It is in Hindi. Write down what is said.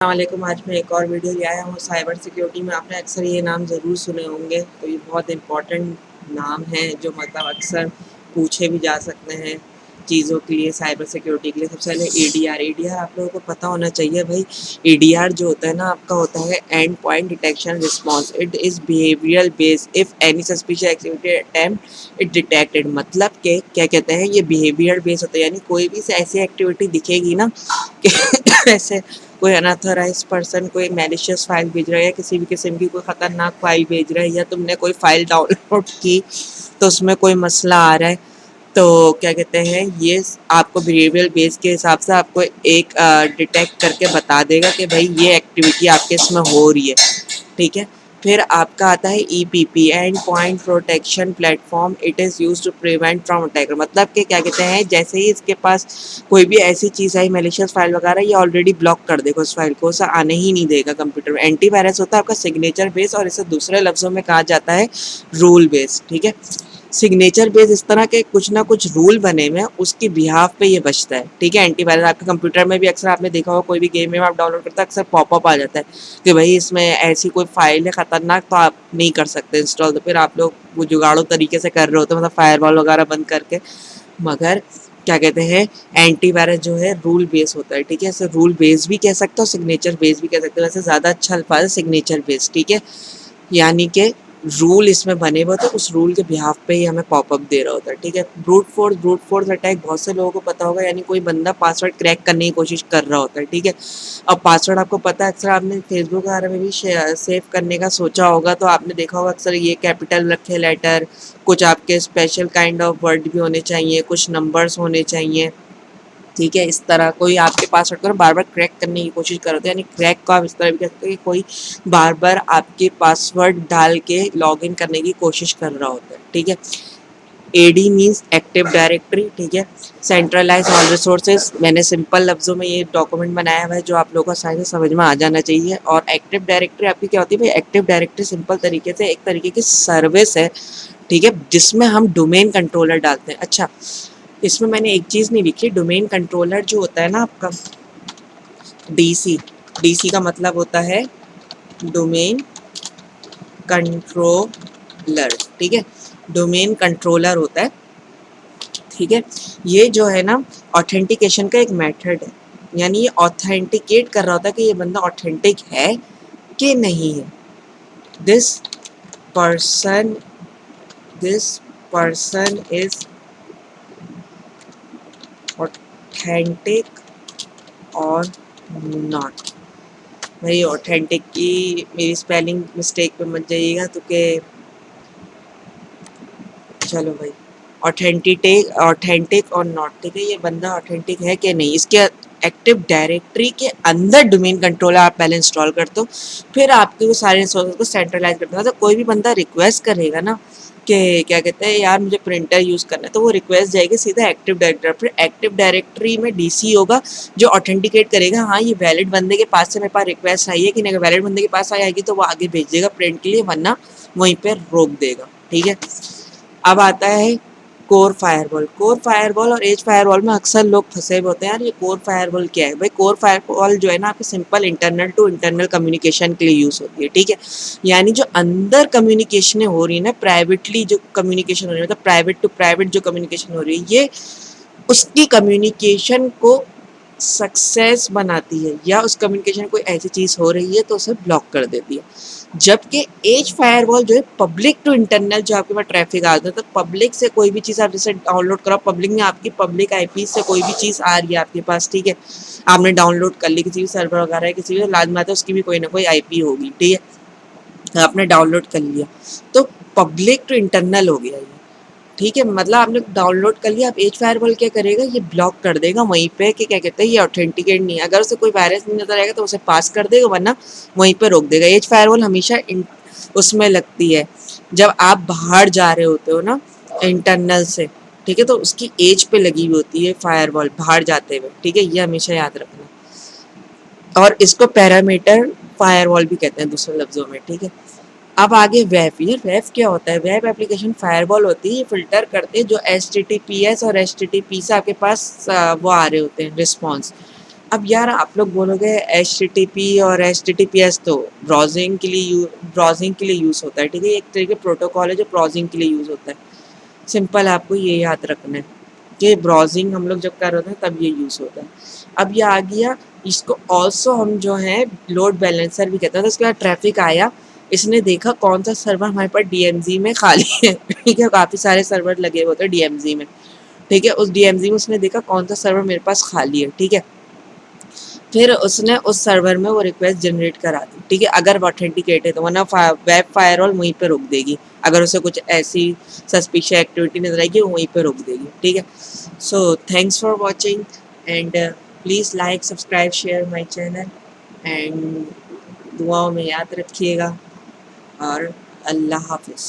अस्सलामुअलैकुम। आज मैं एक और वीडियो ले आया हूँ साइबर सिक्योरिटी में। आपने अक्सर ये नाम ज़रूर सुने होंगे, तो ये बहुत इम्पोर्टेंट नाम है जो मतलब अक्सर पूछे भी जा सकते हैं चीज़ों के लिए, साइबर सिक्योरिटी के लिए। सबसे पहले एडीआर आप लोगों को पता होना चाहिए भाई। एडीआर जो होता है ना, आपका होता है and point detection response. It is behavioural based if any suspicious activity attempt it detected. मतलब के क्या कहते हैं, ये बिहेवियर बेस्ड होता है, यानी कोई भी ऐसी एक्टिविटी दिखेगी ना कि ऐसे कोई अनऑथराइज पर्सन कोई मैलिशियस फाइल भेज रहा है या किसी भी किस्म की कोई ख़तरनाक फाइल भेज रहा है, या तुमने कोई फाइल डाउनलोड की तो उसमें कोई मसला आ रहा है, तो क्या कहते हैं, ये आपको बिहेवियर बेस के हिसाब से आपको एक डिटेक्ट करके बता देगा कि भाई ये एक्टिविटी आपके इसमें हो रही है। ठीक है। फिर आपका आता है EPP end point protection platform. It is use to prevent from attacker. मतलब कि क्या कहते हैं, जैसे ही इसके पास कोई भी ऐसी चीज़ आई मैलिशियस फाइल वगैरह, ये ऑलरेडी ब्लॉक कर देगा उस फाइल को, उसे आने ही नहीं देगा कंप्यूटर में। एंटीवायरस होता है आपका सिग्नेचर बेस, और इसे दूसरे लफ्ज़ों में कहा जाता है रूल बेस। ठीक है। सिग्नेचर बेस इस तरह के कुछ ना कुछ रूल बने हुए हैं, उसकी बिहाफ पे ये बचता है। ठीक है। एंटीवायरस आपके कंप्यूटर में भी अक्सर आपने देखा होगा, कोई भी गेम में आप डाउनलोड करते हैं अक्सर पॉपअप आ जाता है कि भाई इसमें ऐसी कोई फाइल है खतरनाक, तो आप नहीं कर सकते इंस्टॉल। तो फिर आप लोग वो जुगाड़ों तरीके से कर रहे होते हैं, मतलब फायरवॉल वगैरह बंद करके। मगर क्या कहते हैं, एंटीवायरस जो है रूल बेस होता है। ठीक है। इसे रूल बेस भी कह सकते हो, सिग्नेचर बेस भी कह सकते हो। वैसे ज़्यादा अच्छा अल्फाज है सिग्नेचर बेस। ठीक है। यानी कि रूल इसमें बने हुए होते हैं, उस रूल के बिहाफ पे ही हमें पॉपअप दे रहा होता है। ठीक है। ब्रूट फोर्स अटैक बहुत से लोगों को पता होगा, यानी कोई बंदा पासवर्ड क्रैक करने की कोशिश कर रहा होता है। ठीक है। अब पासवर्ड आपको पता है, अक्सर आपने फेसबुक वगैरह में भी सेव करने का सोचा होगा, तो आपने देखा होगा अक्सर ये कैपिटल रखे लेटर, कुछ आपके स्पेशल काइंड ऑफ वर्ड भी होने चाहिए, कुछ नंबर्स होने चाहिए। ठीक है। इस तरह कोई आपके पासवर्ड को बार बार क्रैक करने की कोशिश कर रहे थे, यानी क्रैक को आप इस तरह भी कह सकते हैं कि कोई बार बार आपके पासवर्ड डाल के लॉगिन करने की कोशिश कर रहा होता है। ठीक है। AD means active directory. ठीक है। Centralize all resources. मैंने सिंपल लफ्ज़ों में ये डॉक्यूमेंट बनाया हुआ है जो आप लोगों को आसानी से समझ में आ जाना चाहिए। और एक्टिव डायरेक्टरी आपकी क्या होती है भाई? एक्टिव डायरेक्टरी सिंपल तरीके से एक तरीके की सर्विस है। ठीक है। जिसमें हम डोमेन कंट्रोलर डालते हैं। अच्छा, इसमें मैंने एक चीज़ नहीं लिखी। डोमेन कंट्रोलर जो होता है ना आपका, डीसी का मतलब होता है डोमेन कंट्रोलर। ठीक है। डोमेन कंट्रोलर होता है। ठीक है। ये जो है ना, ऑथेंटिकेशन का एक मेथड है, यानी ये ऑथेंटिकेट कर रहा होता है कि ये बंदा ऑथेंटिक है कि नहीं है। This person this person is authentic और नॉट। भाई ऑथेंटिक की मेरी स्पेलिंग मिस्टेक पे मत जाइएगा, तो के चलो भाई, ऑथेंटिक और नॉट। ठीक है। ये बंदा ऑथेंटिक है कि नहीं, इसके एक्टिव डायरेक्टरी के अंदर डोमेन कंट्रोलर आप पहले इंस्टॉल करते हो, फिर आपके वो सारे रिसोर्सेज को सेंट्रलाइज करते हो। तो कोई भी बंदा रिक्वेस्ट करेगा ना कि क्या कहते हैं यार मुझे प्रिंटर यूज़ करना है, तो वो रिक्वेस्ट जाएगी सीधा एक्टिव डायरेक्टरी। फिर एक्टिव डायरेक्टरी में डीसी होगा जो ऑथेंटिकेट करेगा, हाँ ये वैलिड बंदे के पास से मेरे पास रिक्वेस्ट आई है कि नहीं। अगर वैलिड बंदे के पास आएगी तो वो आगे भेज देगा प्रिंट के लिए, वरना वहीं पर रोक देगा। ठीक है। अब आता है कोर फायरवॉल। कोर फायरवॉल और एज फायरवॉल में अक्सर लोग फंसे हुए होते हैं, यार ये कोर फायरवॉल क्या है भाई? कोर फायरवॉल जो है ना आपके simple internal to internal communication के लिए यूज़ होती है। ठीक है। यानी जो अंदर कम्युनिकेशन हो रही है ना, प्राइवेटली जो कम्युनिकेशन हो रही है, मतलब प्राइवेट टू प्राइवेट जो कम्युनिकेशन हो रही है, ये उसकी कम्युनिकेशन को सक्सेस बनाती है, या उस कम्युनिकेशन में कोई ऐसी चीज़ हो रही है तो उसे ब्लॉक कर देती है। जबकि एज फायरवॉल जो है पब्लिक टू इंटरनल, जो आपके पास ट्रैफिक आता है, तो पब्लिक से कोई भी चीज़ आप जैसे डाउनलोड करो, पब्लिक में आपकी पब्लिक आईपी से कोई भी चीज़ आ रही है आपके पास। ठीक है। आपने डाउनलोड कर ली किसी भी सर्वर वगैरह है, किसी भी लाजमी आता है उसकी भी कोई ना कोई आईपी होगी। ठीक है। आपने डाउनलोड कर लिया तो पब्लिक टू इंटरनल हो गया ये। ठीक है। मतलब आपने डाउनलोड कर लिया, अब एज फायरवॉल क्या करेगा, ये ब्लॉक कर देगा वहीं पे कि क्या कहते हैं ये ऑथेंटिकेट नहीं है। अगर उसे कोई वायरस नहीं नजर आएगा तो उसे पास कर देगा, वरना वहीं पे रोक देगा। एज फायरवॉल हमेशा उसमें लगती है जब आप बाहर जा रहे होते हो ना इंटरनल से। ठीक है। तो उसकी एज पे लगी हुई होती है फायरवॉल बाहर जाते हुए। ठीक है। ये हमेशा याद रखना। और इसको पैरामीटर फायरवॉल भी कहते हैं दूसरे लफ्जों में। ठीक है। अब आगे वेब। ये वेब क्या होता है? वेब एप्लीकेशन फायरवॉल होती है, ये फिल्टर करते हैं जो HTTPS और HTTP से आपके पास वो आ रहे होते हैं रिस्पॉन्स। अब यार आप लोग बोलोगे HTTP और HTTPS तो ब्राउजिंग के लिए यूज़ होता है, ठीक है? एक तरीके प्रोटोकॉल है जो ब्राउजिंग के लिए यूज़ होता है। सिंपल आपको ये याद रखना है कि ब्राउजिंग हम लोग जब कर रहे होते हैं तब ये यूज़ होता है। अब ये आ गया, इसको ऑल्सो हम जो है लोड बैलेंसर भी कहते हैं। तो इसके बाद ट्रैफिक आया, इसने देखा कौन सा सर्वर हमारे पास DMZ में खाली है, ठीक है? काफ़ी सारे सर्वर लगे हुए होते हैं DMZ में, ठीक है? उस DMZ में उसने देखा कौन सा सर्वर मेरे पास खाली है, ठीक है? फिर उसने उस सर्वर में वो रिक्वेस्ट जनरेट करा दी, ठीक है? अगर वो ऑथेंटिकेट है तो, वरना वेब फायरवॉल वहीं पे रोक देगी। अगर उसे कुछ ऐसी सस्पिशियस एक्टिविटी नजर आएगी वो वहीं पे रोक देगी, ठीक है? So thanks for watching and please like subscribe share my channel and दुआओं में याद रखिएगा और अल्लाह हाफिज़।